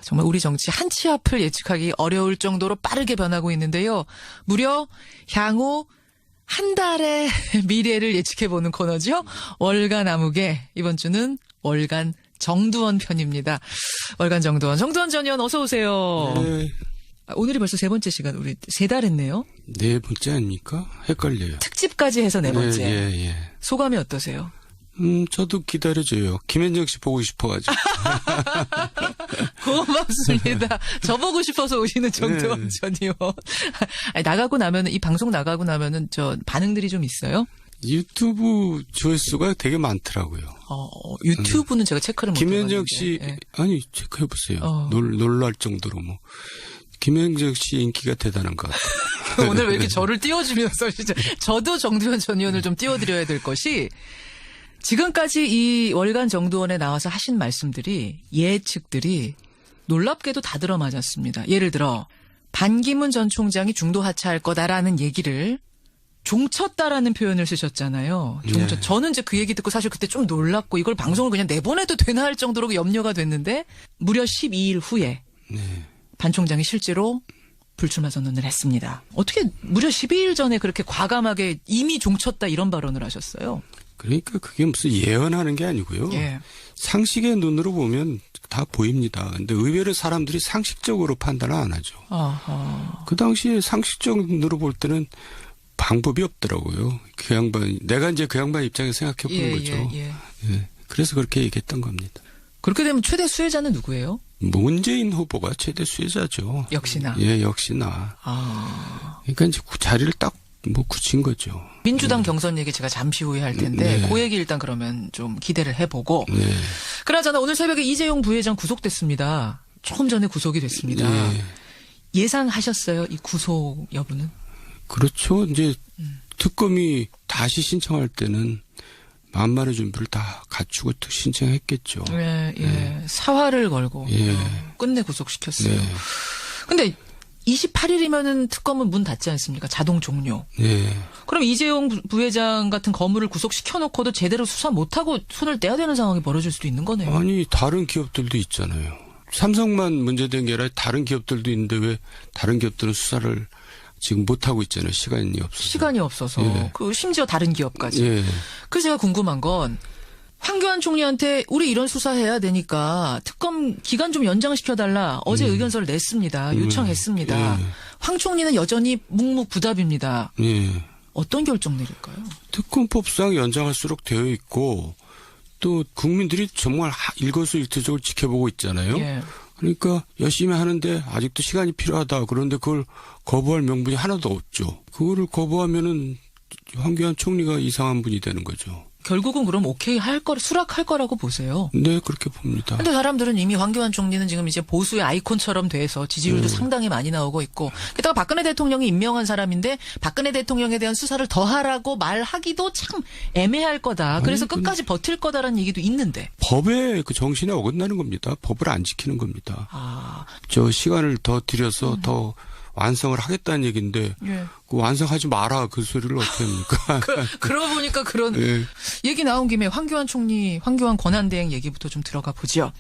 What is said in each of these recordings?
정말 우리 정치 한 치 앞을 예측하기 어려울 정도로 빠르게 변하고 있는데요. 무려 향후 한 달의 미래를 예측해보는 코너죠. 월간 암흑의 이번 주는 월간 정두원 편입니다. 월간 정두원 전 의원 어서 오세요. 네. 오늘이 벌써 세 번째 시간, 우리 세 달 했네요. 네 번째 아닙니까? 헷갈려요. 특집까지 해서 네 번째. 예. 소감이 어떠세요? 저도 기다려줘요. 김현정 씨 보고 싶어가지고. 고맙습니다. 저보고 싶어서 오시는 정두원 전 의원. 아니, 나가고 나면은, 이 방송 나가고 나면은 저 반응들이 좀 있어요? 유튜브 조회수가 되게 많더라고요. 유튜브는 제가 체크를 못 해봤는데. 김현정 씨, 예. 아니, 체크해보세요. 놀랄 정도로 뭐. 김현정 씨 인기가 대단한 것 같아요. 오늘 왜 이렇게 저를 띄워주면서, 진짜. 저도 정두원 전 의원을 좀 띄워드려야 될 것이, 지금까지 이 월간 정두원에 나와서 하신 말씀들이, 예측들이 놀랍게도 다 들어맞았습니다. 예를 들어, 반기문 전 총장이 중도 하차할 거다라는 얘기를 종쳤다라는 표현을 쓰셨잖아요. 네. 저는 이제 그 얘기 듣고 사실 그때 좀 놀랐고 이걸 방송을 그냥 내보내도 되나 할 정도로 염려가 됐는데 무려 12일 후에 네. 반 총장이 실제로 불출마 선언을 했습니다. 어떻게 무려 12일 전에 그렇게 과감하게 이미 종쳤다 이런 발언을 하셨어요? 그러니까 그게 무슨 예언하는 게 아니고요. 예. 상식의 눈으로 보면 다 보입니다. 근데 의외로 사람들이 상식적으로 판단을 안 하죠. 아하. 그 당시에 상식적 눈으로 볼 때는 방법이 없더라고요. 그 양반, 내가 이제 그 양반 입장에서 생각해 보는 거죠. 예. 그래서 그렇게 얘기했던 겁니다. 그렇게 되면 최대 수혜자는 누구예요? 문재인 후보가 최대 수혜자죠. 역시나. 예, 역시나. 그러니까 이제 그 자리를 딱 굳힌 거죠. 민주당 경선 얘기 제가 잠시 후에 할 텐데 네. 그 얘기 일단 그러면 좀 기대를 해보고. 네. 그나저나 오늘 새벽에 이재용 부회장 구속됐습니다. 조금 전에 구속이 됐습니다. 네. 예상하셨어요? 이 구속 여부는? 그렇죠. 이제 특검이 다시 신청할 때는 만반의 준비를 다 갖추고 신청했겠죠. 예. 사활을 걸고 예. 끝내 구속시켰어요. 네. 근데 28일이면은 특검은 문 닫지 않습니까? 자동 종료. 네. 그럼 이재용 부회장 같은 거물을 구속시켜놓고도 제대로 수사 못하고 손을 떼야 되는 상황이 벌어질 수도 있는 거네요. 아니, 다른 기업들도 있잖아요. 삼성만 문제된 게 아니라 다른 기업들도 있는데 왜 다른 기업들은 수사를 지금 못하고 있잖아요. 시간이 없어서. 예. 심지어 다른 기업까지. 예. 그래서 제가 궁금한 건 황교안 총리한테 우리 이런 수사해야 되니까 특검 기간 좀 연장시켜달라. 어제 의견서를 냈습니다. 요청했습니다. 예. 황 총리는 여전히 묵묵부답입니다. 예. 어떤 결정 내릴까요? 특검법상 연장할수록 되어 있고 또 국민들이 정말 일거수일투족을 지켜보고 있잖아요. 예. 그러니까 열심히 하는데 아직도 시간이 필요하다. 그런데 그걸 거부할 명분이 하나도 없죠. 그거를 거부하면은 황교안 총리가 이상한 분이 되는 거죠. 결국은 그럼 오케이 수락할 거라고 보세요. 네, 그렇게 봅니다. 근데 사람들은 이미 황교안 총리는 지금 이제 보수의 아이콘처럼 돼서 지지율도 상당히 많이 나오고 있고, 게다가 박근혜 대통령이 임명한 사람인데 박근혜 대통령에 대한 수사를 더 하라고 말하기도 참 애매할 거다. 그래서 끝까지 버틸 거다라는 얘기도 있는데. 법의 그 정신에 어긋나는 겁니다. 법을 안 지키는 겁니다. 저 시간을 더 들여서 더 완성을 하겠다는 얘기인데 예. 그 완성하지 마라 그 소리를 어떻게 합니까? 그러고 보니까 그런 예. 얘기 나온 김에 황교안 권한대행 얘기부터 좀 들어가 보죠.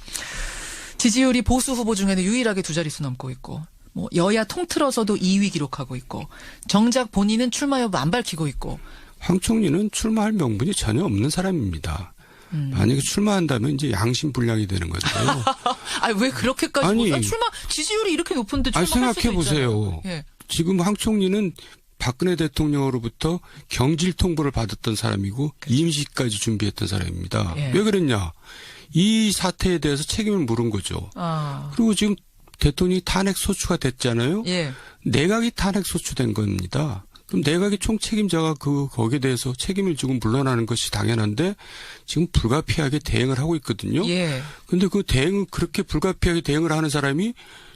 지지율이 보수 후보 중에는 유일하게 두 자릿수 넘고 있고, 뭐 여야 통틀어서도 2위 기록하고 있고, 정작 본인은 출마 여부 안 밝히고 있고. 황 총리는 출마할 명분이 전혀 없는 사람입니다. 만약에 출마한다면 이제 양심불량이 되는 건데요. 아니 왜 그렇게까지 지지율이 이렇게 높은데 출마할 수도 생각해 보세요. 있잖아요. 예. 지금 황 총리는 박근혜 대통령으로부터 경질 통보를 받았던 사람이고 임시까지 준비했던 사람입니다. 예. 왜 그랬냐? 이 사태에 대해서 책임을 물은 거죠. 그리고 지금 대통령이 탄핵 소추가 됐잖아요. 예. 내각이 탄핵 소추된 겁니다. 그럼 내각의 총책임자가 거기에 대해서 책임을 지고 물러나는 것이 당연한데 지금 불가피하게 대응을 하고 있거든요. 예. 근데 그 그렇게 불가피하게 대응을 하는 사람이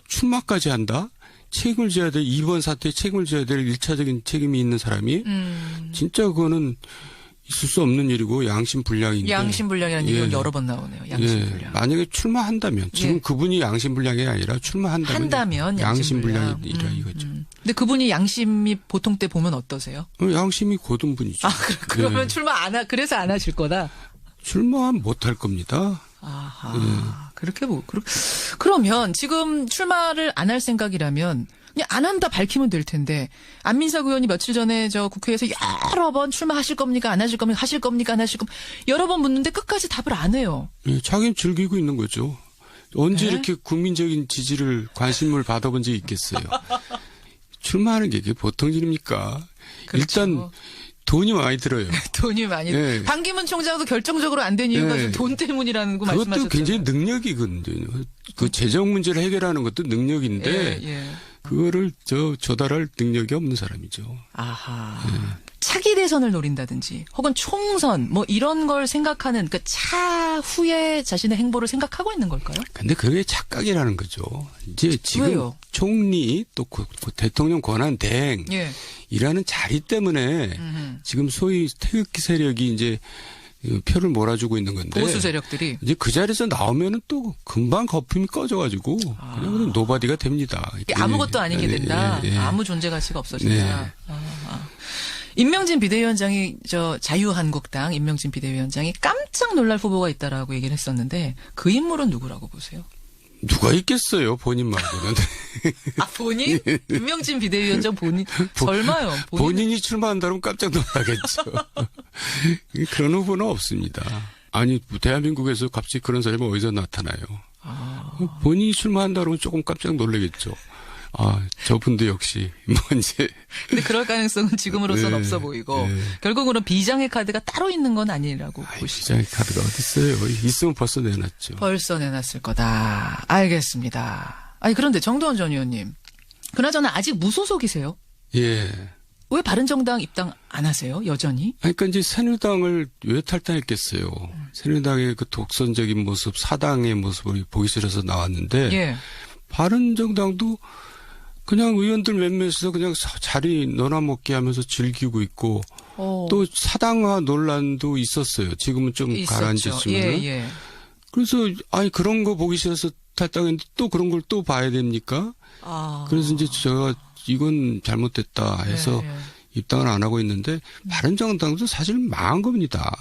출마까지 한다? 책임을 져야 될, 이번 사태에 책임을 져야 될 1차적인 책임이 있는 사람이 진짜 그거는 있을 수 없는 일이고 양심불량인데. 양심불량이라는 얘기가 여러 번 나오네요. 양심불량. 예. 만약에 출마한다면 지금 그분이 양심불량이 아니라 출마한다면 양심불량이라 이거죠. 근데 그분이 양심이 보통 때 보면 어떠세요? 양심이 고든 분이죠. 그러면 출마 그래서 안 하실 거다? 출마 못할 겁니다. 아하. 예. 그러면 지금 출마를 안 할 생각이라면 그냥 안 한다 밝히면 될 텐데 안민석 의원이 며칠 전에 저 국회에서 여러 번 출마하실 겁니까? 안 하실 겁니까? 하실 겁니까? 안 하실 겁니까? 여러 번 묻는데 끝까지 답을 안 해요. 예, 자기는 즐기고 있는 거죠. 언제 네? 이렇게 국민적인 지지를 관심을 받아본 적이 있겠어요. 출마하는 게 이게 보통 일입니까? 그렇죠. 일단 돈이 많이 들어요. 돈이 많이. 네. 반기문 총장도 결정적으로 안 된 이유가 네. 돈 때문이라는 거 그것도 말씀하셨잖아요. 굉장히 능력이거든요. 그 재정 문제를 해결하는 것도 능력인데 예. 그거를 조달할 능력이 없는 사람이죠. 아하. 차기 대선을 노린다든지 혹은 총선 뭐 이런 걸 생각하는 그 차후에 자신의 행보를 생각하고 있는 걸까요? 근데 그게 착각이라는 거죠. 이제 지금 왜요? 총리 또 대통령 권한 대행 예. 이라는 자리 때문에 지금 소위 태극기 세력이 이제 표를 몰아주고 있는 건데 보수 세력들이 이제 그 자리에서 나오면은 또 금방 거품이 꺼져가지고 그냥 노바디가 됩니다. 아무것도 아니게 된다. 예. 아무 존재 가치가 없어진다. 네. 임명진 비대위원장이 자유한국당 임명진 비대위원장이 깜짝 놀랄 후보가 있다라고 얘기를 했었는데 그 인물은 누구라고 보세요? 누가 있겠어요, 본인 말고는. 아, 본인? 임명진 비대위원장 본인? 설마요. 본인이 출마한다면 깜짝 놀라겠죠. 그런 후보는 없습니다. 아니, 대한민국에서 갑자기 그런 사람이 어디서 나타나요? 본인이 출마한다면 조금 깜짝 놀라겠죠. 아, 저분도 역시, 이제. 근데 그럴 가능성은 지금으로서는 네, 없어 보이고, 네. 결국은 비장의 카드가 따로 있는 건 아니라고 보시죠. 시장의 카드가 어딨어요? 있으면 벌써 내놨죠. 벌써 내놨을 거다. 알겠습니다. 아니, 그런데 정두원 전 의원님. 그나저나 아직 무소속이세요? 예. 왜 바른정당 입당 안 하세요? 여전히? 아니, 그러니까 이제 새누리당을 왜 탈당했겠어요? 새누리당의 그 독선적인 모습, 사당의 모습을 보기 싫어서 나왔는데, 예. 바른정당도 그냥 의원들 몇몇에서 그냥 자리 너나 먹게 하면서 즐기고 있고, 또 사당화 논란도 있었어요. 지금은 좀 가라앉았지만. 예. 그래서 아니 그런 거 보기 싫어서 탈당했는데 또 그런 걸 또 봐야 됩니까? 그래서 이제 제가 이건 잘못됐다 해서 예. 입당을 안 하고 있는데 바른정당도 사실 망한 겁니다.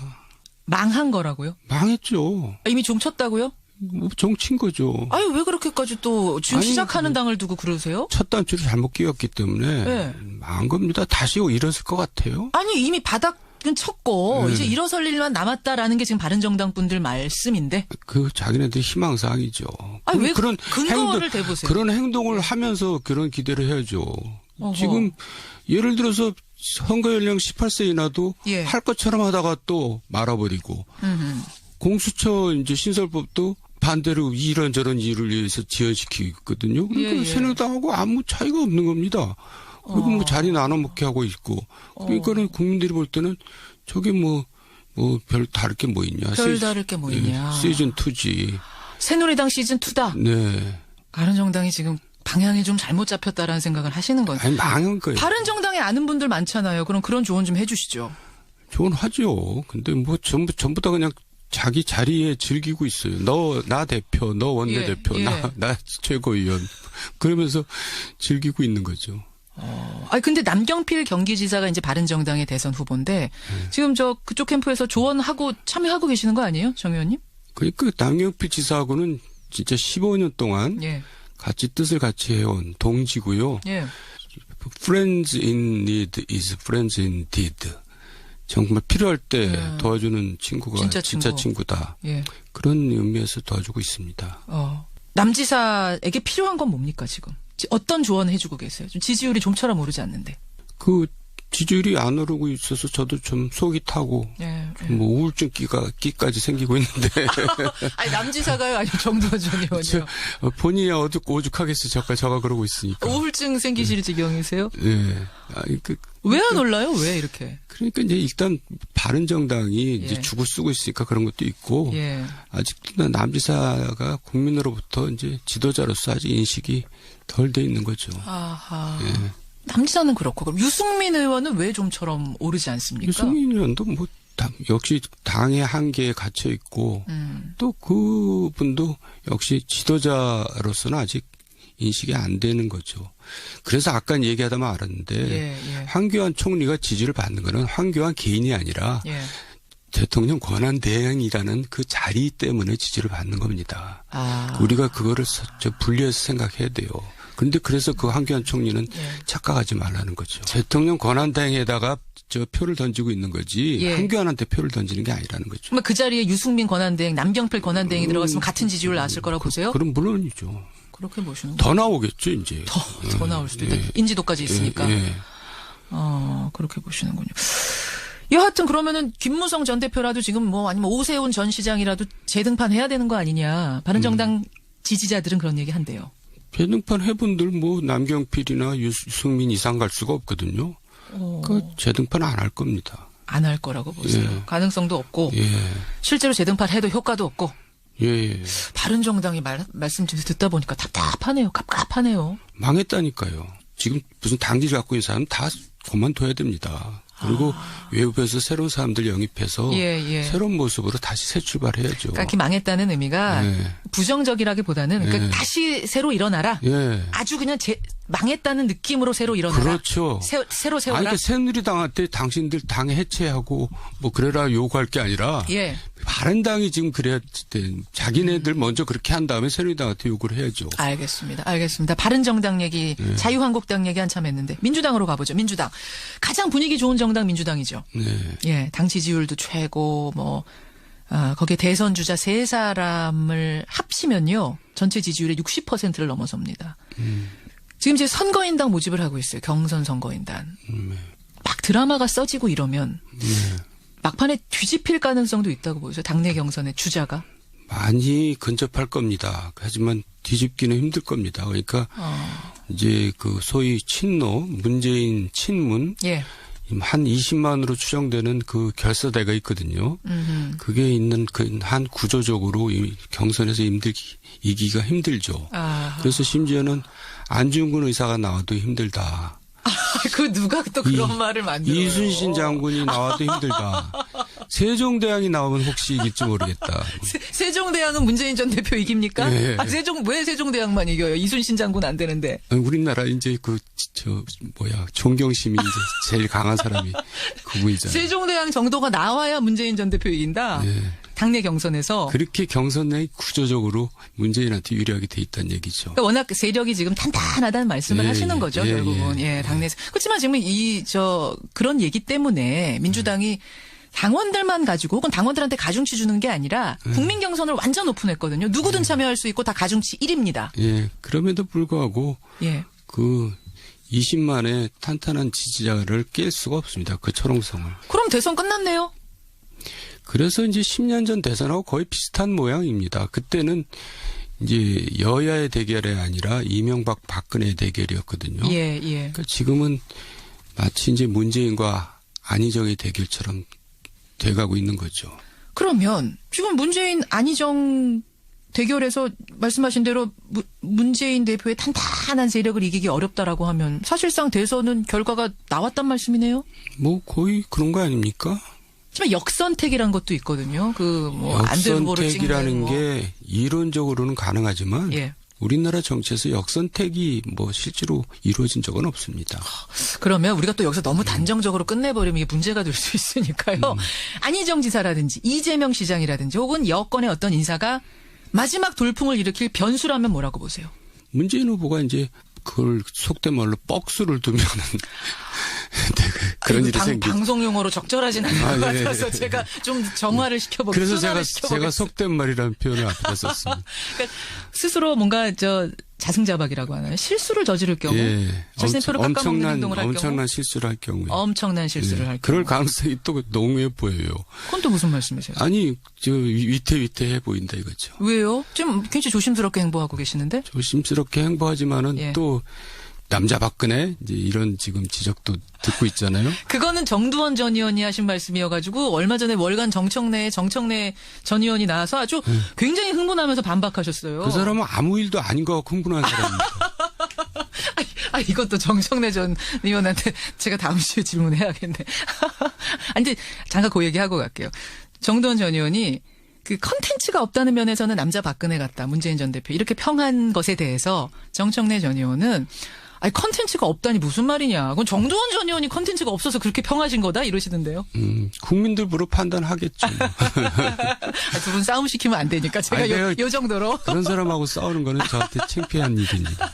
망한 거라고요? 망했죠. 이미 종쳤다고요? 뭐 정치인 거죠. 아니, 왜 그렇게까지 또 지금 아니, 시작하는 당을 두고 그러세요? 첫 단추를 잘못 끼웠기 때문에 네. 망한 겁니다. 다시 일어설 것 같아요. 아니, 이미 바닥은 쳤고, 이제 일어설 일만 남았다라는 게 지금 바른정당 분들 말씀인데. 그 자기네들 희망사항이죠. 아니, 왜 그런 근거를 대보세요? 그런 행동을 하면서 그런 기대를 해야죠. 어허. 지금 예를 들어서 선거 연령 18세 이하도 예. 할 것처럼 하다가 또 말아버리고 공수처 이제 신설법도 반대로 이런저런 일을 위해서 지연시키고 있거든요. 그러니까 예. 새누리당하고 아무 차이가 없는 겁니다. 그리고 뭐 자리 나눠먹게 하고 있고. 그러니까는 국민들이 볼 때는 저게 뭐 별 다를 게 뭐 있냐. 별 다를 게 뭐 있냐. 시즌 2지. 새누리당 시즌 2다. 네. 바른정당이 지금 방향이 좀 잘못 잡혔다라는 생각을 하시는 거예요. 아니, 망한 거예요. 바른정당에 아는 분들 많잖아요. 그럼 그런 조언 좀 해주시죠. 조언하죠. 근데 뭐 전부 다 그냥 자기 자리에 즐기고 있어요. 나 대표, 너 원내대표, 예. 나 최고위원. 그러면서 즐기고 있는 거죠. 아니, 근데 남경필 경기지사가 이제 바른정당의 대선 후보인데, 지금 그쪽 캠프에서 조언하고 참여하고 계시는 거 아니에요? 정 의원님? 그러니까 남경필 지사하고는 진짜 15년 동안 예. 같이 뜻을 같이 해온 동지고요. 예. Friends in need is friends indeed. 정말 필요할 때 도와주는 친구가 진짜 진짜 친구. 친구다. 예. 그런 의미에서 도와주고 있습니다. 남지사에게 필요한 건 뭡니까, 지금? 어떤 조언 해주고 계세요? 좀 지지율이 좀처럼 오르지 않는데. 그 지지율이 안 오르고 있어서 저도 좀 속이 타고 예. 뭐 우울증 끼까지 생기고 있는데 아니, 남지사가요? 아니면 정두원 전 의원이요? 본인이 오죽하겠어. 저가 그러고 있으니까. 우울증 생기실 지경이세요? 네. 아니, 왜 안 올라요? 왜 이렇게? 그러니까 이제 일단 바른정당이 이제 예. 죽을 쓰고 있으니까 그런 것도 있고 예. 아직도 남지사가 국민으로부터 이제 지도자로서 아직 인식이 덜 돼 있는 거죠. 아하. 예. 남지사는 그렇고, 그럼 유승민 의원은 왜 좀처럼 오르지 않습니까? 유승민 의원도 뭐 역시 당의 한계에 갇혀 있고 또 그분도 역시 지도자로서는 아직 인식이 안 되는 거죠. 그래서 아까 얘기하다 말았는데 예. 황교안 총리가 지지를 받는 거는 황교안 개인이 아니라 예. 대통령 권한대행이라는 그 자리 때문에 지지를 받는 겁니다. 우리가 그거를 분리해서 생각해야 돼요. 그런데 그래서 그 황교안 총리는 착각하지 말라는 거죠. 대통령 권한대행에다가 표를 던지고 있는 거지 황교안한테 표를 던지는 게 아니라는 거죠. 정말 그 자리에 유승민 권한대행, 남경필 권한대행이 들어갔으면 같은 지지율 나왔을 거라고 보세요? 그럼 물론이죠. 그렇게 보시는 더 나오겠죠, 이제. 더 나올 수도 있다. 인지도까지 있으니까. 그렇게 보시는군요. 여하튼 그러면은 김무성 전 대표라도 지금 뭐 아니면 오세훈 전 시장이라도 재등판 해야 되는 거 아니냐. 바른정당 지지자들은 그런 얘기 한대요. 재등판 해본들 뭐 남경필이나 유승민 이상 갈 수가 없거든요. 그 재등판 안 할 겁니다. 안 할 거라고 보세요. 가능성도 없고 실제로 재등판 해도 효과도 없고. 바른정당이 말씀 좀 듣다 보니까 답답하네요. 갑갑하네요. 망했다니까요. 지금 무슨 당지를 갖고 있는 사람 다 그만둬야 됩니다. 그리고 외부에서 새로운 사람들 영입해서 새로운 모습으로 다시 새 출발해야죠. 그러니까 망했다는 의미가 부정적이라기보다는 그러니까 다시 새로 일어나라. 아주 그냥 망했다는 느낌으로 새로 일어나라. 그렇죠. 새로 세워라. 그러니까 새누리당한테 당신들 당 해체하고 뭐 그래라 요구할 게 아니라 바른당이 지금 그래야 돼. 자기네들 먼저 그렇게 한 다음에 새누리당한테 요구를 해야죠. 알겠습니다. 바른정당 얘기, 자유한국당 얘기 한참 했는데 민주당으로 가보죠. 민주당. 가장 분위기 좋은 정당 민주당이죠. 당 지지율도 최고 거기에 대선 주자 3사람을 합치면요. 전체 지지율의 60%를 넘어섭니다. 지금 이제 선거인단 모집을 하고 있어요. 경선 선거인단. 막 드라마가 써지고 이러면 막판에 뒤집힐 가능성도 있다고 보여요. 당내 경선의 주자가. 많이 근접할 겁니다. 하지만 뒤집기는 힘들 겁니다. 그러니까 이제 그 소위 친노, 문재인 친문 한 20만으로 추정되는 그 결사대가 있거든요. 그게 있는 그 한 구조적으로 이 경선에서 이기기가 힘들죠. 그래서 심지어는 안중근 의사가 나와도 힘들다. 그 누가 또 그런 말을 만들어요. 이순신 장군이 나와도 힘들다. 세종대왕이 나오면 혹시 이길지 모르겠다. 세종대왕은 문재인 전 대표 이깁니까? 왜 세종대왕만 이겨요? 이순신 장군 안 되는데. 우리나라 이제 존경심이 이제 제일 강한 사람이 그분이잖아요. 세종대왕 정도가 나와야 문재인 전 대표 이긴다? 당내 경선에서. 그렇게 경선 내 구조적으로 문재인한테 유리하게 돼 있다는 얘기죠. 그러니까 워낙 세력이 지금 탄탄하다는 말씀을 하시는 거죠, 결국은. 당내에서. 그렇지만 지금 그런 얘기 때문에 민주당이 당원들만 가지고 혹은 당원들한테 가중치 주는 게 아니라 국민 경선을 완전 오픈했거든요. 누구든 참여할 수 있고 다 가중치 1입니다. 그럼에도 불구하고 그 20만의 탄탄한 지지자를 깰 수가 없습니다. 그 철옹성을. 그럼 대선 끝났네요. 그래서 이제 10년 전 대선하고 거의 비슷한 모양입니다. 그때는 이제 여야의 대결이 아니라 이명박 박근혜의 대결이었거든요. 그러니까 지금은 마치 이제 문재인과 안희정의 대결처럼 돼가고 있는 거죠. 그러면 지금 문재인 안희정 대결에서 말씀하신 대로 문재인 대표의 탄탄한 세력을 이기기 어렵다라고 하면 사실상 대선은 결과가 나왔단 말씀이네요. 거의 그런 거 아닙니까? 하지만 역선택이라는 것도 있거든요. 역선택이라는 게 이론적으로는 가능하지만 우리나라 정치에서 역선택이 실제로 이루어진 적은 없습니다. 그러면 우리가 또 여기서 너무 단정적으로 끝내버리면 이게 문제가 될 수 있으니까요. 안희정 지사라든지 이재명 시장이라든지 혹은 여권의 어떤 인사가 마지막 돌풍을 일으킬 변수라면 뭐라고 보세요? 문재인 후보가 이제 그걸 속된 말로 뻑수를 두면은 그런 일이 생기죠. 방송 용어로 적절하진 않은 것 같아서 제가 좀 정화를 시켜보겠습니다. 그래서 제가 속된 말이라는 표현을 앞에 썼습니다. 그러니까 스스로 뭔가 자승자박이라고 하나요? 실수를 저지를 경우 자신의 표를 깎아먹는 행동을 할 경우 엄청난 실수를 할 경우에 엄청난 실수를 할 경우 그럴 가능성이 또 농후해 보여요. 그건 또 무슨 말씀이세요? 아니 위태위태해 보인다 이거죠. 왜요? 지금 굉장히 조심스럽게 행보하고 계시는데? 조심스럽게 행보하지만은 또 남자 박근혜 이제 이런 지금 지적도 듣고 있잖아요. 그거는 정두원 전 의원이 하신 말씀이어가지고 얼마 전에 월간 정청래 전 의원이 나와서 아주 굉장히 흥분하면서 반박하셨어요. 그 사람은 아무 일도 아닌 것 같고 흥분한 사람입니다. 이것도 정청래 전 의원한테 제가 다음 주에 질문해야겠네. 아니, 근데 잠깐 그 얘기하고 갈게요. 정두원 전 의원이 그 컨텐츠가 없다는 면에서는 남자 박근혜 같다. 문재인 전 대표 이렇게 평한 것에 대해서 정청래 전 의원은 아니 컨텐츠가 없다니 무슨 말이냐. 그건 정두원 전 의원이 컨텐츠가 없어서 그렇게 평하신 거다 이러시던데요. 국민들부로 판단하겠죠. 두 분 싸움 시키면 안 되니까 제가 아니, 내가 요 정도로. 그런 사람하고 싸우는 거는 저한테 창피한 일입니다.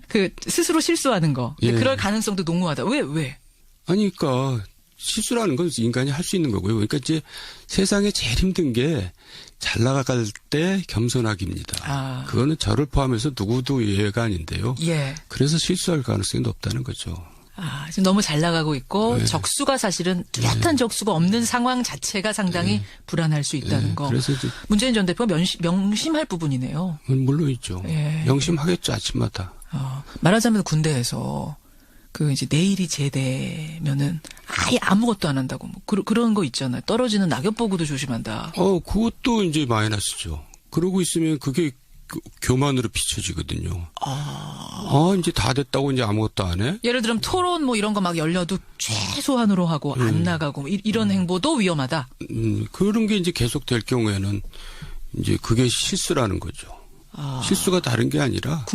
그 스스로 실수하는 거. 근데 예. 그럴 가능성도 농후하다. 왜? 아니, 그러니까 실수라는 건 인간이 할 수 있는 거고요. 그러니까 이제 세상에 제일 힘든 게 잘 나갈 때 겸손하기입니다. 그거는 저를 포함해서 누구도 예외가 아닌데요. 예. 그래서 실수할 가능성이 높다는 거죠. 지금 너무 잘 나가고 있고 네. 적수가 사실은 뚜렷한 적수가 없는 상황 자체가 상당히 불안할 수 있다는 거. 그래서 이제 문재인 전 대표가 명심할 부분이네요. 물론이죠. 예. 명심하겠죠, 아침마다. 말하자면 군대에서 그 이제 내일이 제대면은 아예 아무것도 안 한다고 뭐 그런 거 있잖아요. 떨어지는 낙엽 보고도 조심한다. 그것도 이제 마이너스죠. 그러고 있으면 그게 교만으로 비춰지거든요. 이제 다 됐다고 이제 아무것도 안 해? 예를 들면 토론 뭐 이런 거 막 열려도 최소한으로 하고 안 나가고 뭐 이런 행보도 위험하다. 그런 게 이제 계속될 경우에는 이제 그게 실수라는 거죠. 실수가 다른 게 아니라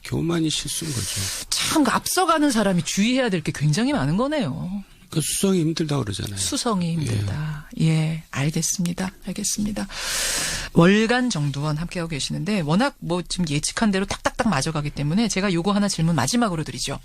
교만이 실수인 거죠. 참 앞서가는 사람이 주의해야 될 게 굉장히 많은 거네요. 그러니까 수성이 힘들다 그러잖아요. 수성이 힘들다. 예, 알겠습니다. 월간 정두원 함께하고 계시는데 워낙 뭐 지금 예측한 대로 딱딱딱 맞아가기 때문에 제가 요거 하나 질문 마지막으로 드리죠.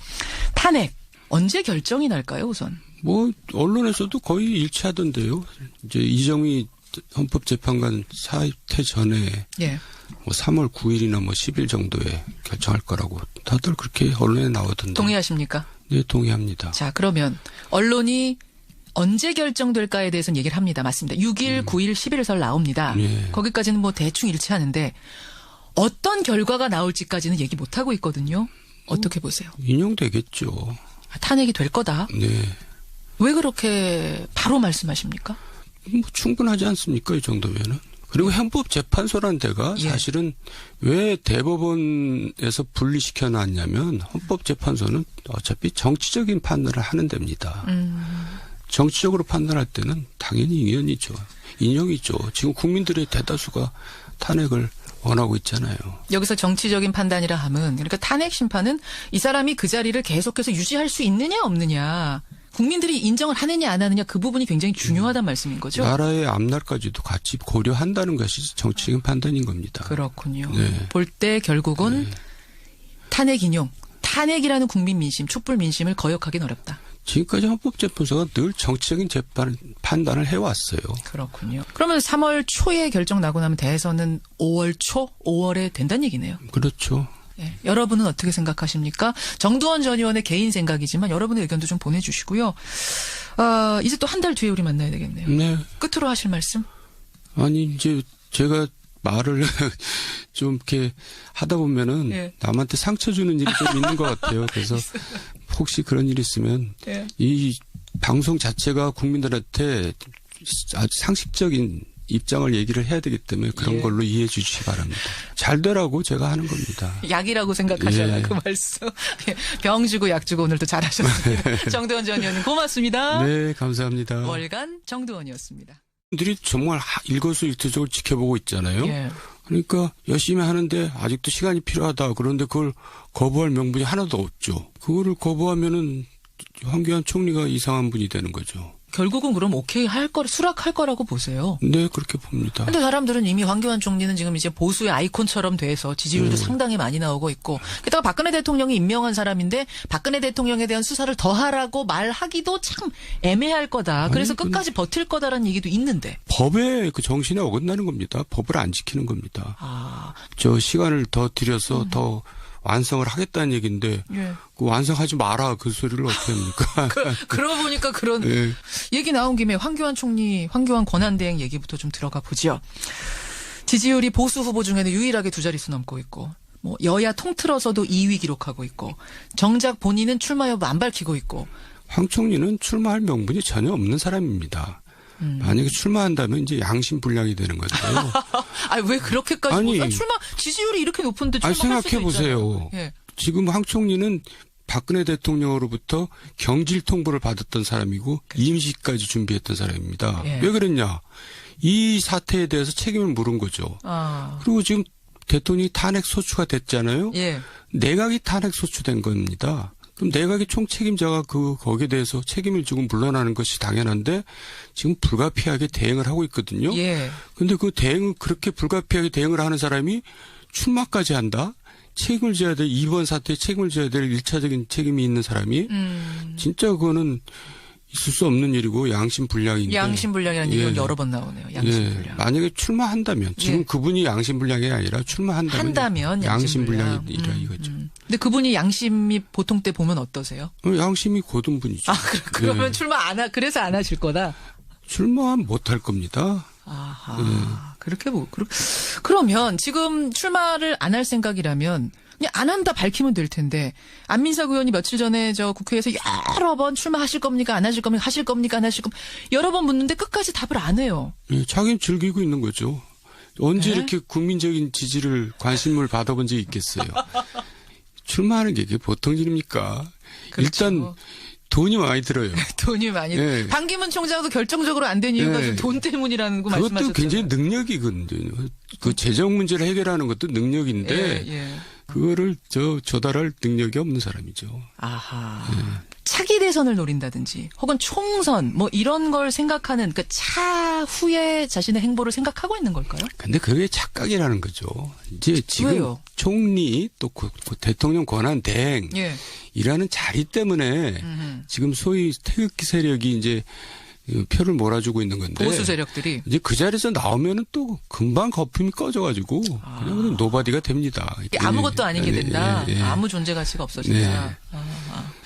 탄핵 언제 결정이 날까요, 우선? 뭐 언론에서도 거의 일치하던데요. 이제 이정희 헌법재판관 사퇴 전에 예. 뭐 3월 9일이나 뭐 10일 정도에 결정할 거라고 다들 그렇게 언론에 나오던데. 동의하십니까? 네, 동의합니다. 자, 그러면 언론이 언제 결정될까에 대해서는 얘기를 합니다. 맞습니다. 6일, 9일, 11설 나옵니다. 예. 거기까지는 뭐 대충 일치하는데 어떤 결과가 나올지까지는 얘기 못하고 있거든요. 어떻게 보세요? 인용되겠죠. 탄핵이 될 거다. 네. 왜 그렇게 바로 말씀하십니까? 뭐 충분하지 않습니까? 이 정도면은. 그리고 헌법재판소라는 데가 예. 사실은 왜 대법원에서 분리시켜 놨냐면 헌법재판소는 어차피 정치적인 판단을 하는 데입니다. 정치적으로 판단할 때는 당연히 인용이죠. 지금 국민들의 대다수가 탄핵을 원하고 있잖아요. 여기서 정치적인 판단이라 함은 그러니까 탄핵 심판은 이 사람이 그 자리를 계속해서 유지할 수 있느냐 없느냐. 국민들이 인정을 하느냐 안 하느냐 그 부분이 굉장히 중요하다는 말씀인 거죠. 나라의 앞날까지도 같이 고려한다는 것이 정치적인 판단인 겁니다. 그렇군요. 네. 볼 때 결국은 탄핵 인용, 탄핵이라는 국민 민심, 촛불 민심을 거역하기는 어렵다. 지금까지 헌법재판소가 늘 정치적인 판단을 해왔어요. 그렇군요. 그러면 3월 초에 결정 나고 나면 대선은 5월 초, 5월에 된다는 얘기네요. 그렇죠. 네. 여러분은 어떻게 생각하십니까? 정두원 전 의원의 개인 생각이지만 여러분의 의견도 좀 보내주시고요. 이제 또 한 달 뒤에 우리 만나야 되겠네요. 네. 끝으로 하실 말씀? 아니 이제 제가 말을 좀 이렇게 하다 보면은 예. 남한테 상처 주는 일이 좀 있는 것 같아요. 그래서 혹시 그런 일이 있으면 예. 이 방송 자체가 국민들한테 아주 상식적인 입장을 얘기를 해야 되기 때문에 그런 예. 걸로 이해해 주시기 바랍니다. 잘 되라고 제가 하는 겁니다. 약이라고 생각하셔야 예. 그 말씀. 병 주고 약 주고 오늘도 잘하셨습니다. 정두원 전 의원님 고맙습니다. 네, 감사합니다. 월간 정두원이었습니다. 들이 정말 일거수일투족을 지켜보고 있잖아요. 예. 그러니까 열심히 하는데 아직도 시간이 필요하다. 그런데 그걸 거부할 명분이 하나도 없죠. 그거를 거부하면은 황교안 총리가 이상한 분이 되는 거죠. 결국은 그럼 수락할 거라고 보세요. 네, 그렇게 봅니다. 근데 사람들은 이미 황교안 총리는 지금 이제 보수의 아이콘처럼 돼서 지지율도 상당히 많이 나오고 있고, 게다가 박근혜 대통령이 임명한 사람인데 박근혜 대통령에 대한 수사를 더 하라고 말하기도 참 애매할 거다. 그래서 끝까지 버틸 거다라는 얘기도 있는데. 법의 그 정신에 어긋나는 겁니다. 법을 안 지키는 겁니다. 저 시간을 더 들여서 더 완성을 하겠다는 얘기인데 예. 그 완성하지 마라 그 소리를 어떻게 합니까? 그러고 보니까 그런 네. 얘기 나온 김에 황교안 권한대행 얘기부터 좀 들어가 보죠. 지지율이 보수 후보 중에는 유일하게 두 자릿수 넘고 있고, 뭐 여야 통틀어서도 2위 기록하고 있고, 정작 본인은 출마 여부 안 밝히고 있고. 황 총리는 출마할 명분이 전혀 없는 사람입니다. 만약에 출마한다면 이제 양심불량이 되는 건데요. 왜 그렇게까지? 아니, 지지율이 이렇게 높은데 출마할 수도 생각해 보세요. 예. 지금 황 총리는 박근혜 대통령으로부터 경질 통보를 받았던 사람이고 임시까지 준비했던 사람입니다. 예. 왜 그랬냐? 이 사태에 대해서 책임을 물은 거죠. 그리고 지금 대통령이 탄핵 소추가 됐잖아요. 예. 내각이 탄핵 소추된 겁니다. 그럼 내각의 총책임자가 거기에 대해서 책임을 지고 물러나는 것이 당연한데 지금 불가피하게 대응을 하고 있거든요. 예. 근데 그 그렇게 불가피하게 대응을 하는 사람이 출마까지 한다? 책임을 져야 될, 이번 사태에 책임을 져야 될 1차적인 책임이 있는 사람이 진짜 그거는 있을 수 없는 일이고 양심불량인데. 양심불량이라는 예. 얘기가 여러 번 나오네요. 양심불량. 예. 만약에 출마한다면 지금 예. 그분이 양심불량이 아니라 출마한다면 한다면 양심불량이라 이거죠. 근데 그분이 양심이 보통 때 보면 어떠세요? 양심이 고든 분이죠. 그러면 예. 출마 그래서 안 하실 거다? 출마는 못할 겁니다. 아하. 그러면 지금 출마를 안 할 생각이라면 그냥 안 한다 밝히면 될 텐데 안민석 의원이 며칠 전에 국회에서 여러 번 출마하실 겁니까? 안 하실 겁니까? 하실 겁니까? 안 하실 겁니까? 여러 번 묻는데 끝까지 답을 안 해요. 예, 자기는 즐기고 있는 거죠. 언제 네? 이렇게 국민적인 지지를 관심을 받아본 적이 있겠어요. 출마하는 게 이게 보통 일입니까? 그렇죠. 일단 돈이 많이 들어요. 돈이 많이. 예. 반기문 총장도 결정적으로 안 된 이유가 예. 돈 때문이라는 거 그것도 말씀하셨잖아요. 굉장히 능력이거든요. 그 재정 문제를 해결하는 것도 능력인데 예. 그거를 조달할 능력이 없는 사람이죠. 아하. 차기 대선을 노린다든지 혹은 총선 뭐 이런 걸 생각하는 그 차후에 자신의 행보를 생각하고 있는 걸까요? 근데 그게 착각이라는 거죠. 이제 지금 왜요? 총리 또 대통령 권한 대행 예. 이라는 자리 때문에 지금 소위 태극기 세력이 이제 표를 몰아주고 있는 건데 보수 세력들이 이제 그 자리에서 나오면은 또 금방 거품이 꺼져가지고 그냥 노바디가 됩니다. 아무것도 아닌 게 된다. 예. 아무 존재 가치가 없어진다. 네. 아하.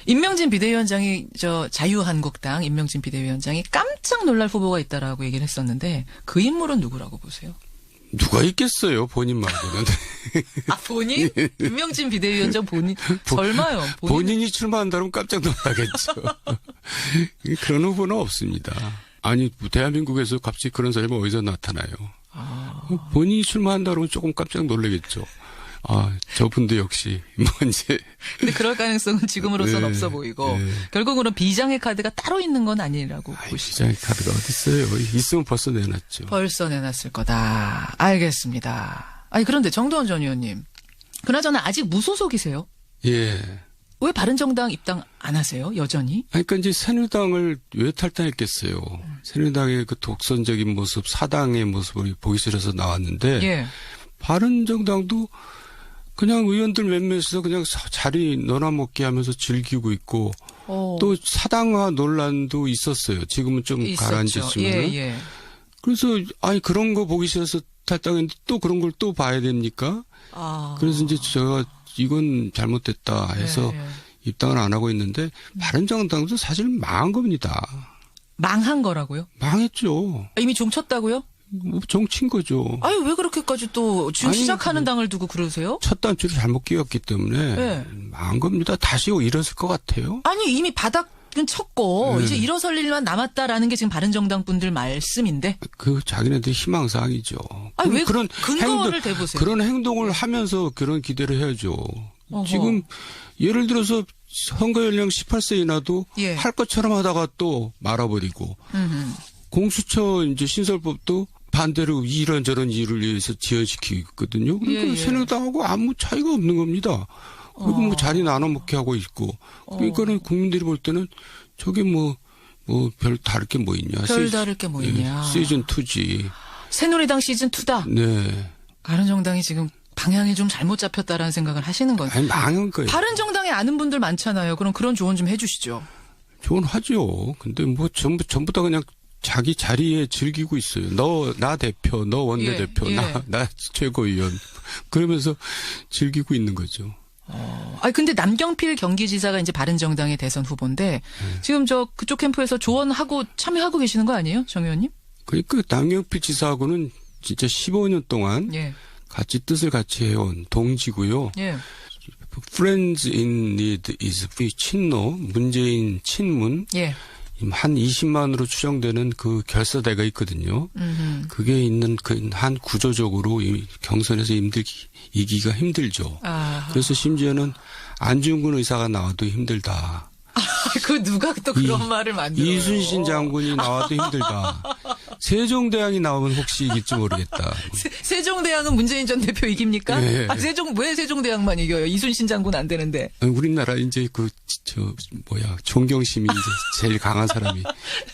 임명진 비대위원장이 자유한국당 임명진 비대위원장이 깜짝 놀랄 후보가 있다라고 얘기를 했었는데 그 인물은 누구라고 보세요? 누가 있겠어요, 본인 말고는. 본인? 임명진 비대위원장 본인? 설마요. 본인이 출마한다면 깜짝 놀라겠죠. 그런 후보는 없습니다. 아니, 대한민국에서 갑자기 그런 사람이 어디서 나타나요? 본인이 출마한다면 조금 깜짝 놀라겠죠. 저분도 역시 이제. 근데 그럴 가능성은 지금으로선 네, 없어 보이고 네. 결국은 비장의 카드가 따로 있는 건 아니라고 보시죠. 비장의 카드가 어디 있어요? 있으면 벌써 내놨죠. 벌써 내놨을 거다. 알겠습니다. 아니 그런데 정두원 전 의원님, 그나저나 아직 무소속이세요? 예. 왜 바른정당 입당 안 하세요? 여전히? 그러니까 이제 새누리당을 왜 탈당했겠어요? 새누리당의 그 독선적인 모습, 사당의 모습을 보기 싫어서 나왔는데 예. 바른정당도 그냥 의원들 몇몇에서 그냥 자리 너나 먹게 하면서 즐기고 있고 또 사당화 논란도 있었어요. 지금은 좀 가라앉았지만. 예. 그래서 그런 거 보기 싫어서 탈당했는데 또 그런 걸 또 봐야 됩니까? 그래서 이제 제가 이건 잘못됐다 해서 입당을 안 하고 있는데 바른정당도 사실 망한 겁니다. 망한 거라고요? 망했죠. 이미 종쳤다고요? 정친 거죠. 왜 그렇게까지 또 지금 시작하는 당을 두고 그러세요? 첫 단추를 잘못 끼웠기 때문에 네. 망한 겁니다. 다시 일어설 것 같아요. 아니 이미 바닥은 쳤고 이제 일어설 일만 남았다라는 게 지금 바른정당 분들 말씀인데. 자기네들 희망사항이죠. 왜 그런 근거를 대보세요. 그런 행동을 하면서 그런 기대를 해야죠. 어허. 지금 예를 들어서 선거 연령 18세 이나도 예. 할 것처럼 하다가 또 말아버리고 공수처 이제 신설법도 반대로 이런저런 이유를 위해서 지연시키고 있거든요. 그러니까 새누리당하고 아무 차이가 없는 겁니다. 그리고 자리 나눠 먹게 하고 있고. 그러니까는 국민들이 볼 때는 저게 별 다를 게 뭐 있냐. 별 다를 게 뭐 있냐. 시즌 2지. 새누리당 시즌 2다. 네. 바른정당이 지금 방향이 좀 잘못 잡혔다라는 생각을 하시는 거예요. 아니, 망한 거예요. 바른정당에 아는 분들 많잖아요. 그럼 그런 조언 좀 해주시죠. 조언하죠. 근데 전부 다 그냥 자기 자리에 즐기고 있어요. 나 대표, 너 원내대표, 나 최고위원. 그러면서 즐기고 있는 거죠. 근데 남경필 경기지사가 이제 바른정당의 대선 후보인데 지금 그쪽 캠프에서 조언하고 참여하고 계시는 거 아니에요? 정 의원님? 그러니까 남경필 지사하고는 진짜 15년 동안 같이 뜻을 같이 해온 동지고요. 예. Friends in need is 친노, 문재인 친문. 예. 한 20만으로 추정되는 그 결사대가 있거든요. 그게 있는 한 구조적으로 이 경선에서 이기기가 힘들죠. 그래서 심지어는 안중근 의사가 나와도 힘들다. 누가 또 그런 말을 만들어요. 이순신 장군이 나와도 힘들다. 세종대왕이 나오면 혹시 이길지 모르겠다. 세종대왕은 문재인 전 대표 이깁니까? 네. 왜 세종대왕만 이겨요? 이순신 장군 안 되는데. 우리나라 이제 존경심이 이제 제일 강한 사람이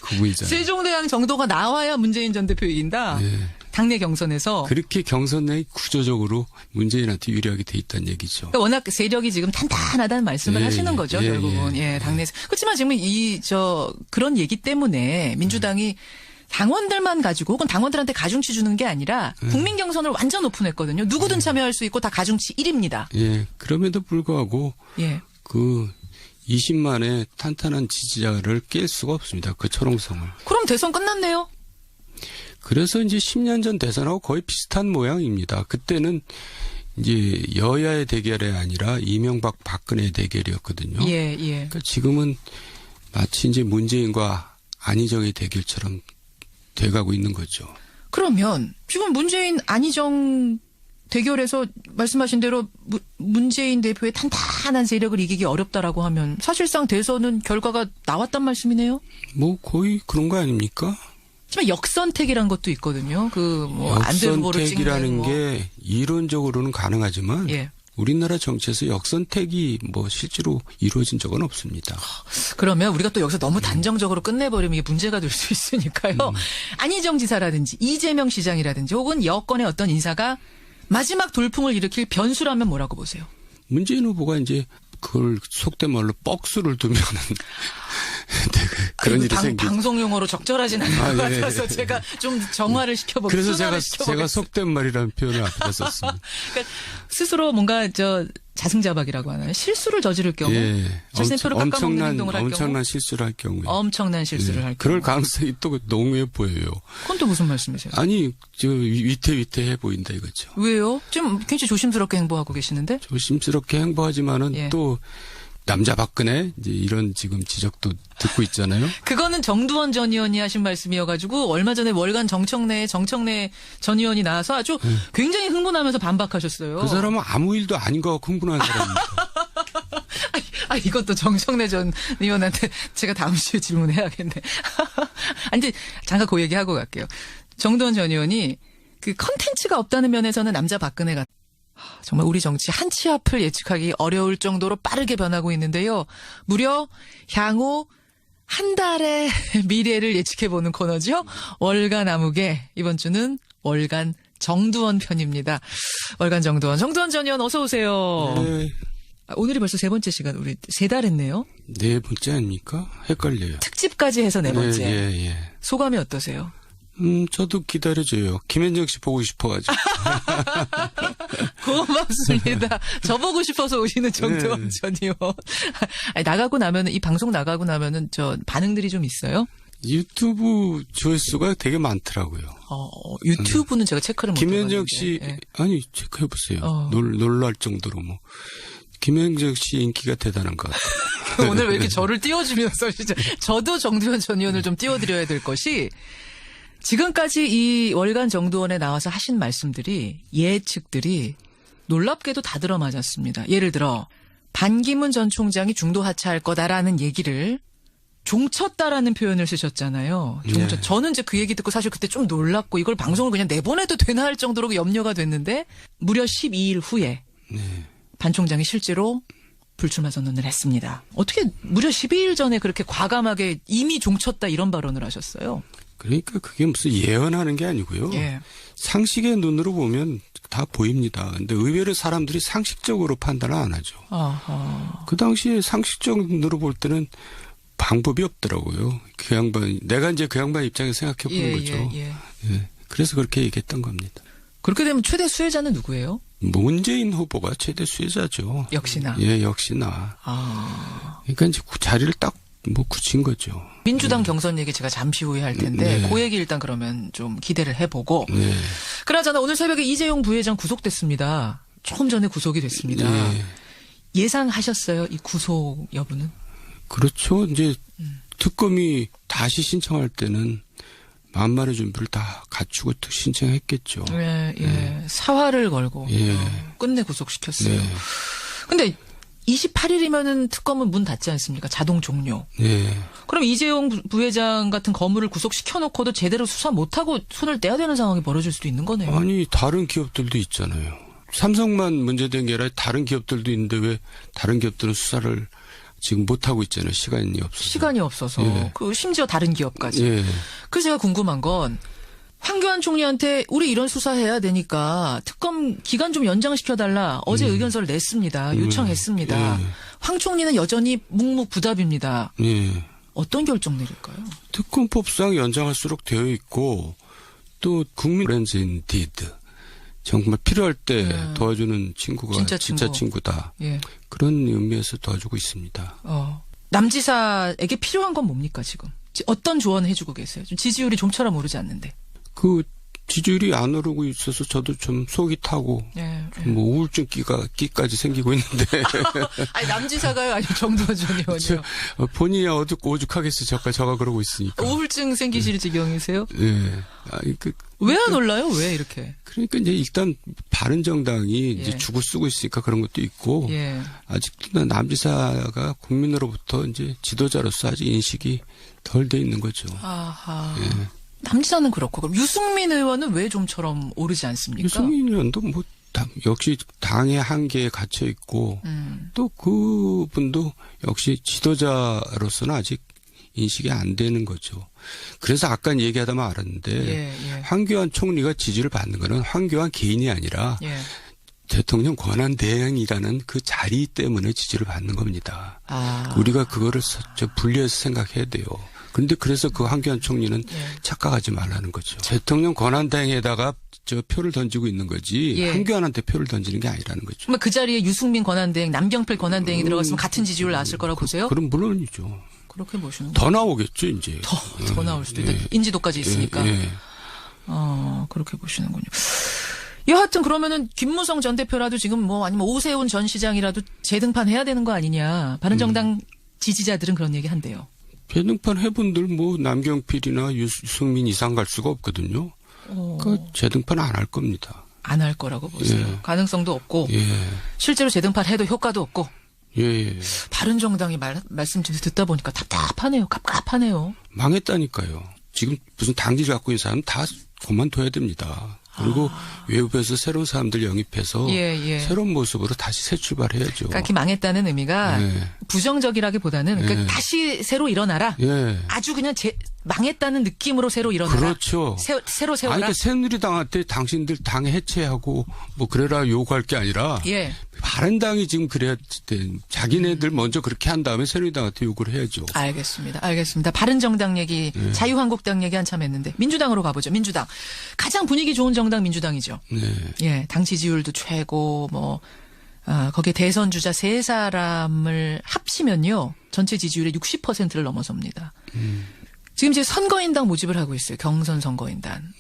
그분이잖아요. 세종대왕 정도가 나와야 문재인 전 대표 이긴다. 네. 당내 경선에서. 그렇게 경선에 구조적으로 문재인한테 유리하게 돼 있다는 얘기죠. 그러니까 워낙 세력이 지금 탄탄하다는 말씀을 예, 하시는 거죠, 예, 결국은. 예, 당내에서. 그렇지만 지금 그런 얘기 때문에 민주당이 당원들만 가지고 혹은 당원들한테 가중치 주는 게 아니라 국민 경선을 완전 오픈했거든요. 누구든 참여할 수 있고 다 가중치 1입니다. 예, 그럼에도 불구하고 예. 20만의 탄탄한 지지자를 깰 수가 없습니다. 그 초롱성을. 그럼 대선 끝났네요. 그래서 이제 10년 전 대선하고 거의 비슷한 모양입니다. 그때는 이제 여야의 대결이 아니라 이명박 박근혜 대결이었거든요. 예, 예. 그러니까 지금은 마치 이제 문재인과 안희정의 대결처럼 돼가고 있는 거죠. 그러면 지금 문재인 안희정 대결에서 말씀하신 대로 문재인 대표의 탄탄한 세력을 이기기 어렵다라고 하면 사실상 대선은 결과가 나왔단 말씀이네요. 거의 그런 거 아닙니까? 하지만 역선택이란 것도 있거든요. 안대 후보를 찍는 역선택이라는 게 이론적으로는 가능하지만 예. 우리나라 정치에서 역선택이 실제로 이루어진 적은 없습니다. 그러면 우리가 또 여기서 너무 단정적으로 끝내버리면 이게 문제가 될 수 있으니까요. 안희정 지사라든지 이재명 시장이라든지 혹은 여권의 어떤 인사가 마지막 돌풍을 일으킬 변수라면 뭐라고 보세요? 문재인 후보가 이제 그걸 속된 말로 뻑수를 두면은 그런 일이 생기죠. 방송 용어로 적절하진 않은 것 같아서 예. 제가 좀 정화를 시켜보겠습니다. 그래서 제가 속된 말이라는 표현을 앞에다 썼습니다. 그러니까 스스로 뭔가 자승자박이라고 하나요? 실수를 저지를 경우, 자신의 표를 깎아먹는 행동을 할 경우, 엄청난 실수를 할 경우에, 엄청난 실수를 할 경우, 그럴 가능성이 또 농후해 보여요. 그건 또 무슨 말씀이세요? 아니, 위태위태해 보인다 이거죠. 왜요? 지금 굉장히 조심스럽게 행보하고 계시는데? 조심스럽게 행보하지만은 예. 또 남자 박근혜 이제 이런 지금 지적도 듣고 있잖아요. 그거는 정두원 전 의원이 하신 말씀이어가지고 얼마 전에 월간 정청래 전 의원이 나와서 아주 굉장히 흥분하면서 반박하셨어요. 그 사람은 아무 일도 아닌 것 같고 흥분한 사람입니다. 이것도 정청래 전 의원한테 제가 다음 주에 질문해야겠네. 아니, 근데 잠깐 그 얘기하고 갈게요. 정두원 전 의원이 그 컨텐츠가 없다는 면에서는 남자 박근혜 같다. 정말 우리 정치 한 치 앞을 예측하기 어려울 정도로 빠르게 변하고 있는데요. 무려 향후 한 달의 미래를 예측해보는 코너죠. 월간 아무개. 이번 주는 월간 정두원 편입니다. 월간 정두원 전 의원 어서 오세요. 네. 오늘이 벌써 세 번째 시간. 우리 3달 했네요. 네 번째 아닙니까? 헷갈려요. 특집까지 해서 4번째. 예. 소감이 어떠세요? 저도 기다려줘요. 김현정 씨 보고 싶어가지고. 고맙습니다. 저보고 싶어서 오시는 정두원 전 의원. 나가고 나면은, 이 방송 나가고 나면은 반응들이 좀 있어요? 유튜브 조회수가 되게 많더라고요. 유튜브는 제가 체크를 못 해봤는데. 김현정 씨, 예. 아니, 체크해보세요. 놀랄 정도로 김현정 씨 인기가 대단한 것 같아요. 오늘 왜 이렇게 저를 띄워주면서 진짜 저도 정두원 전 의원을 좀 띄워드려야 될 것이 지금까지 이 월간 정두원에 나와서 하신 말씀들이 예측들이 놀랍게도 다 들어맞았습니다. 예를 들어 반기문 전 총장이 중도 하차할 거다라는 얘기를 종쳤다라는 표현을 쓰셨잖아요. 네. 저는 이제 그 얘기 듣고 사실 그때 좀 놀랐고 이걸 방송을 그냥 내보내도 되나 할 정도로 염려가 됐는데 무려 12일 후에 반 총장이 실제로 불출마 선언을 했습니다. 어떻게 무려 12일 전에 그렇게 과감하게 이미 종쳤다 이런 발언을 하셨어요? 그러니까 그게 무슨 예언하는 게 아니고요. 예. 상식의 눈으로 보면 다 보입니다. 근데 의외로 사람들이 상식적으로 판단을 안 하죠. 아하. 그 당시에 상식적 눈으로 볼 때는 방법이 없더라고요. 그 양반, 내가 이제 그 양반 입장에서 생각해 보는 거죠. 예. 그래서 그렇게 얘기했던 겁니다. 그렇게 되면 최대 수혜자는 누구예요? 문재인 후보가 최대 수혜자죠. 역시나. 예, 역시나. 그러니까 이제 그 자리를 딱 굳힌 거죠. 민주당 경선 얘기 제가 잠시 후에 할 텐데 네. 그 얘기 일단 그러면 좀 기대를 해보고. 네. 그나저나 오늘 새벽에 이재용 부회장 구속됐습니다. 조금 전에 구속이 됐습니다. 네. 예상하셨어요? 이 구속 여부는? 그렇죠. 이제 특검이 다시 신청할 때는 만반의 준비를 다 갖추고 신청했겠죠. 예. 사활을 걸고 예. 끝내 구속시켰어요. 네. 근데 28일이면은 특검은 문 닫지 않습니까? 자동 종료. 예. 그럼 이재용 부회장 같은 거물을 구속시켜놓고도 제대로 수사 못하고 손을 떼야 되는 상황이 벌어질 수도 있는 거네요. 아니 다른 기업들도 있잖아요. 삼성만 문제된 게 아니라 다른 기업들도 있는데 왜 다른 기업들은 수사를 지금 못하고 있잖아요. 시간이 없어서. 시간이 없어서. 예. 그 심지어 다른 기업까지. 예. 그래서 제가 궁금한 건 황교안 총리한테 우리 이런 수사해야 되니까 특검 기간 좀 연장시켜달라. 어제 의견서를 냈습니다. 요청했습니다. 예. 황 총리는 여전히 묵묵부답입니다. 예. 어떤 결정 내릴까요? 특검법상 연장할수록 되어 있고 또 국민 프렌즈인 디드 정말 필요할 때 도와주는 친구가 진짜 친구다. 예. 그런 의미에서 도와주고 있습니다. 남지사에게 필요한 건 뭡니까 지금? 어떤 조언을 해주고 계세요? 좀 지지율이 좀처럼 오르지 않는데. 그 지지율이 안 오르고 있어서 저도 좀 속이 타고 뭐 우울증 끼까지 생기고 있는데. 아니 남지사가요? 아니면 정두원 전 의원이요? 본인이 오죽하겠어. 저가 그러고 있으니까. 우울증 생기실 지경이세요? 예. 왜 안 올라요? 왜 이렇게? 그러니까 이제 일단 바른정당이 이제 죽을 쓰고 있으니까 그런 것도 있고 아직도 남지사가 국민으로부터 이제 지도자로서 아직 인식이 덜 돼 있는 거죠. 아하. 예. 남지사는 그렇고 그럼 유승민 의원은 왜 좀처럼 오르지 않습니까? 유승민 의원도 뭐 역시 당의 한계에 갇혀 있고 또 그분도 역시 지도자로서는 아직 인식이 안 되는 거죠. 그래서 아까 얘기하다만 알았는데 황교안 총리가 지지를 받는 거는 황교안 개인이 아니라 대통령 권한대행이라는 그 자리 때문에 지지를 받는 겁니다. 우리가 그거를 분리해서 생각해야 돼요. 그런데 그래서 그 황교안 총리는 착각하지 말라는 거죠. 대통령 권한대행에다가 표를 던지고 있는 거지 황교안한테 표를 던지는 게 아니라는 거죠. 그럼 그 자리에 유승민 권한대행, 남경필 권한대행이 들어갔으면 같은 지지율 나왔을 거라고 보세요? 그럼 물론이죠. 그렇게 보시는 더 나오겠죠 이제. 더 나올 수도 있다. 인지도까지 있으니까. 그렇게 보시는군요. 여하튼 그러면은 김무성 전 대표라도 지금 뭐 아니면 오세훈 전 시장이라도 재등판 해야 되는 거 아니냐. 바른정당 지지자들은 그런 얘기 한대요. 재등판 해분들 뭐 남경필이나 유승민 이상 갈 수가 없거든요. 그러니까 재등판 안 할 겁니다. 안 할 거라고 보세요. 가능성도 없고 실제로 재등판 해도 효과도 없고. 바른정당이 말씀 듣다 보니까 답답하네요. 갑갑하네요. 망했다니까요. 지금 무슨 당지 갖고 있는 사람 다 그만둬야 됩니다. 그리고 외부에서 새로운 사람들 영입해서 새로운 모습으로 다시 새 출발해야죠. 그러니까 망했다는 의미가 부정적이라기보다는 그러니까 다시 새로 일어나라. 아주 그냥 망했다는 느낌으로 새로 일어나라. 그렇죠. 새로 세워라. 아니, 그러니까 새누리당한테 당신들 당 해체하고 뭐 그래라 요구할 게 아니라 바른당이 지금 그래야 돼. 자기네들 먼저 그렇게 한 다음에 새누리당한테 요구를 해야죠. 알겠습니다. 바른정당 얘기, 자유한국당 얘기 한참 했는데 민주당으로 가보죠. 민주당. 가장 분위기 좋은 정당 민주당이죠. 당 지지율도 최고 뭐 거기에 대선 주자 3사람을 합치면요. 전체 지지율의 60%를 넘어섭니다. 지금 이제 선거인단 모집을 하고 있어요. 경선 선거인단.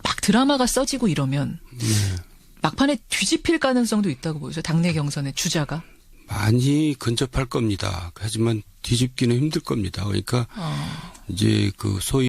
막 드라마가 써지고 이러면 막판에 뒤집힐 가능성도 있다고 보여요. 당내 경선의 주자가. 많이 근접할 겁니다. 하지만 뒤집기는 힘들 겁니다. 그러니까 이제 그 소위